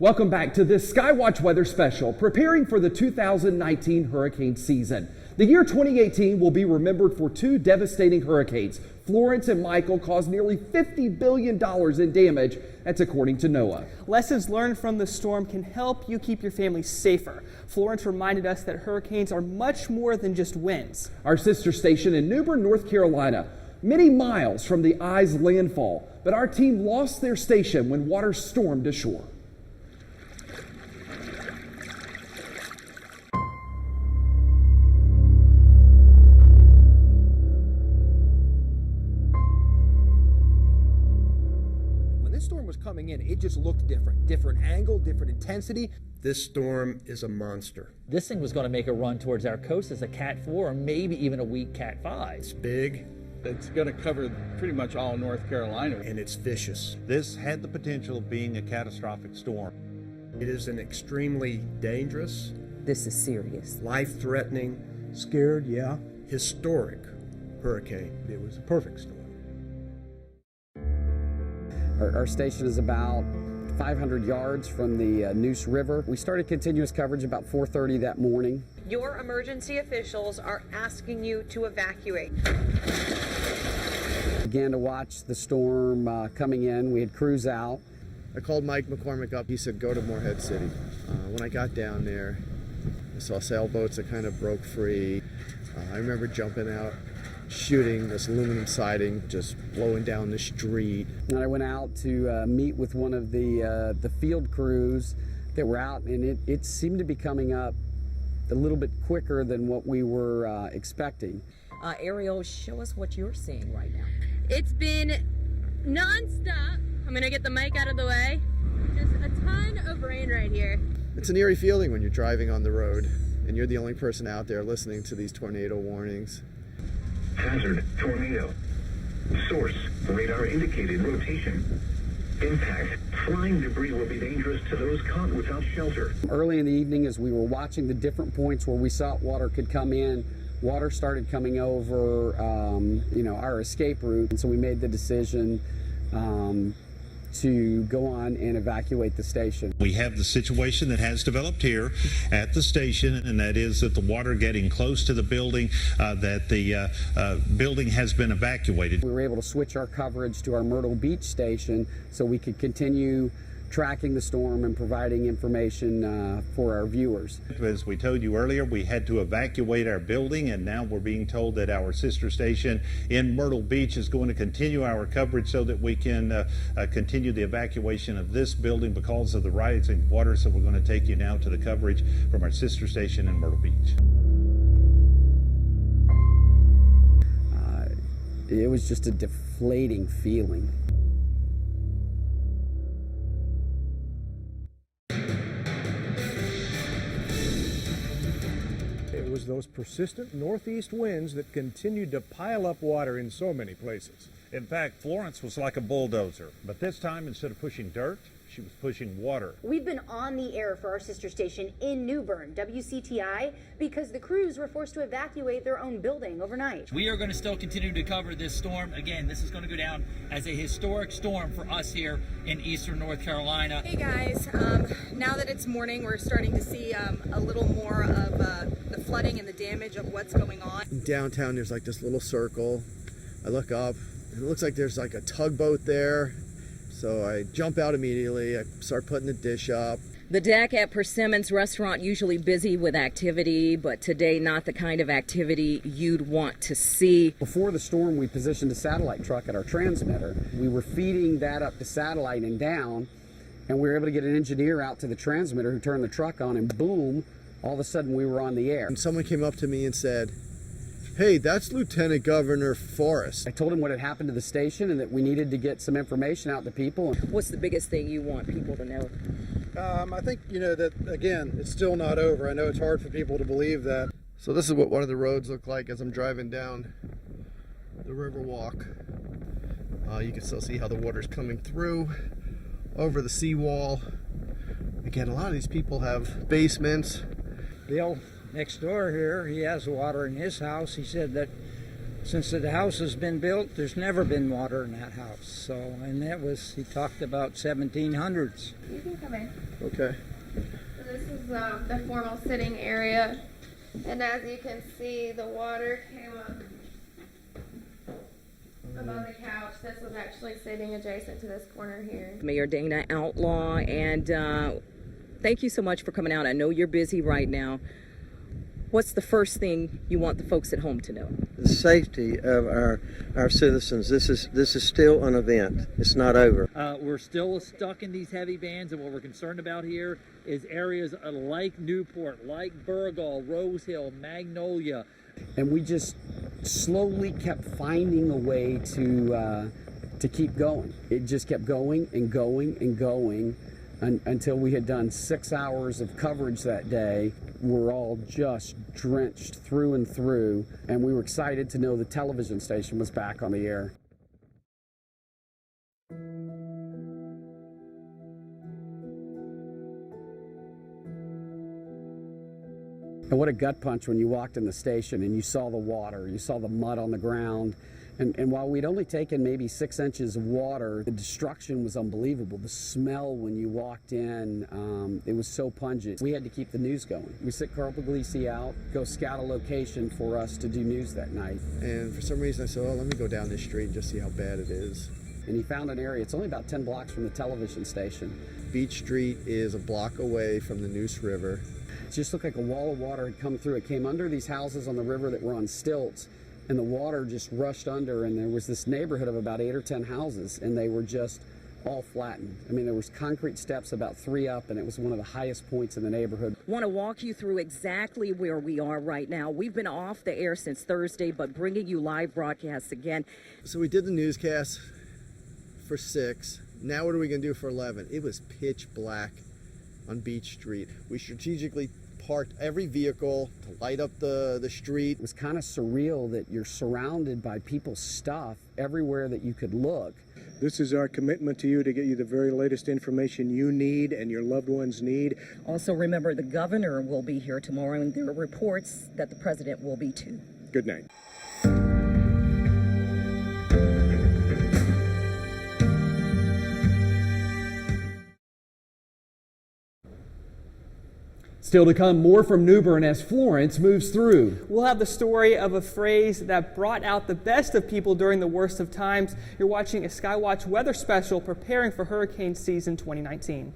Welcome back to this Skywatch Weather Special, preparing for the 2019 hurricane season. The year 2018 will be remembered for two devastating hurricanes. Florence and Michael caused nearly $50 billion in damage. That's according to NOAA. Lessons learned from the storm can help you keep your family safer. Florence reminded us that hurricanes are much more than just winds. Our sister station in New Bern, North Carolina, many miles from the eye's landfall, but our team lost their station when water stormed ashore. Storm was coming in, it just looked different angle, different intensity. This storm is a monster. This thing was going to make a run towards our coast as a Cat 4 or maybe even a weak Cat 5. It's big. It's going to cover pretty much all North Carolina. And it's vicious. This had the potential of being a catastrophic storm. It is an extremely dangerous. This is serious. Life-threatening. Scared, yeah. Historic hurricane. It was a perfect storm. Our station is about 500 yards from the Neuse River. We started continuous coverage about 4:30 that morning. Your emergency officials are asking you to evacuate. Began to watch the storm coming in. We had crews out. I called Mike McCormick up. He said, go to Morehead City. When I got down there, I saw sailboats that kind of broke free. I remember jumping out, shooting this aluminum siding just blowing down the street. And I went out to meet with one of the field crews that were out, and it seemed to be coming up a little bit quicker than what we were expecting. Ariel, show us what you're seeing right now. It's been non-stop. I'm gonna get the mic out of the way. Just a ton of rain right here. It's an eerie feeling when you're driving on the road and you're the only person out there listening to these tornado warnings. Hazard, tornado. Source, radar indicated rotation. Impact, flying debris will be dangerous to those caught without shelter. Early in the evening, as we were watching the different points where we saw water could come in, water started coming over, our escape route. And so we made the decision to go on and evacuate the station. We have the situation that has developed here at the station, and that is that the water getting close to the building, that the building has been evacuated. We were able to switch our coverage to our Myrtle Beach station so we could continue tracking the storm and providing information for our viewers. As we told you earlier, we had to evacuate our building, and now we're being told that our sister station in Myrtle Beach is going to continue our coverage so that we can continue the evacuation of this building because of the rising water. So we're going to take you now to the coverage from our sister station in Myrtle Beach. It was just a deflating feeling. It was those persistent northeast winds that continued to pile up water in so many places. In fact, Florence was like a bulldozer, but this time, instead of pushing dirt, she was pushing water. We've been on the air for our sister station in New Bern, WCTI, because the crews were forced to evacuate their own building overnight. We are going to still continue to cover this storm. Again, this is going to go down as a historic storm for us here in eastern North Carolina. Hey guys, now that it's morning, we're starting to see a little more of the flooding and the damage of what's going on. Downtown, there's like this little circle. I look up, and it looks like there's like a tugboat there. So I jump out immediately, I start putting the dish up. The deck at Persimmon's restaurant usually busy with activity, but today not the kind of activity you'd want to see. Before the storm, we positioned a satellite truck at our transmitter. We were feeding that up to satellite and down, and we were able to get an engineer out to the transmitter who turned the truck on, and boom, all of a sudden we were on the air. And someone came up to me and said, "Hey, that's Lieutenant Governor Forrest." I told him what had happened to the station and that we needed to get some information out to people. What's the biggest thing you want people to know? I think, that, again, it's still not over. I know it's hard for people to believe that. So this is what one of the roads look like as I'm driving down the river walk. You can still see how the water's coming through over the seawall. Again, a lot of these people have basements. Bill next door here, he has water in his house. He said that Since the house has been built, there's never been water in that house. So, and that was, he talked about 1700s. You can come in. Okay. So this is the formal sitting area. And as you can see, the water came up above the couch. This was actually sitting adjacent to this corner here. Mayor Dana Outlaw, and thank you so much for coming out. I know you're busy right now. What's the first thing you want the folks at home to know? The safety of our citizens. This is still an event. It's not over. We're still stuck in these heavy bands, and what we're concerned about here is areas like Newport, like Burgal, Rose Hill, Magnolia. And we just slowly kept finding a way to keep going. It just kept going and going and going until we had done 6 hours of coverage that day. We're all just drenched through and through, and we were excited to know the television station was back on the air. And what a gut punch when you walked in the station and you saw the water, you saw the mud on the ground. And while we'd only taken maybe 6 inches of water, the destruction was unbelievable. The smell when you walked in, it was so pungent. We had to keep the news going. We sent Carl Puglisi out, go scout a location for us to do news that night. And for some reason I said, oh, let me go down this street and just see how bad it is. And he found an area, it's only about 10 blocks from the television station. Beach Street is a block away from the Neuse River. It just looked like a wall of water had come through. It came under these houses on the river that were on stilts, and the water just rushed under, and there was this neighborhood of about 8 or 10 houses, and they were just all flattened. I mean, there was concrete steps about 3 up, and it was one of the highest points in the neighborhood. Want to walk you through exactly where we are right now. We've been off the air since Thursday, but bringing you live broadcasts again. So we did the newscast for 6. Now what are we going to do for 11? It was pitch black on Beach Street. We strategically parked every vehicle to light up the street. It was kind of surreal that you're surrounded by people's stuff everywhere that you could look. This is our commitment to you to get you the very latest information you need and your loved ones need. Also remember, the governor will be here tomorrow, and there are reports that the president will be too. Good night. Still to come, more from New Bern as Florence moves through. We'll have the story of a phrase that brought out the best of people during the worst of times. You're watching a Skywatch weather special preparing for hurricane season 2019.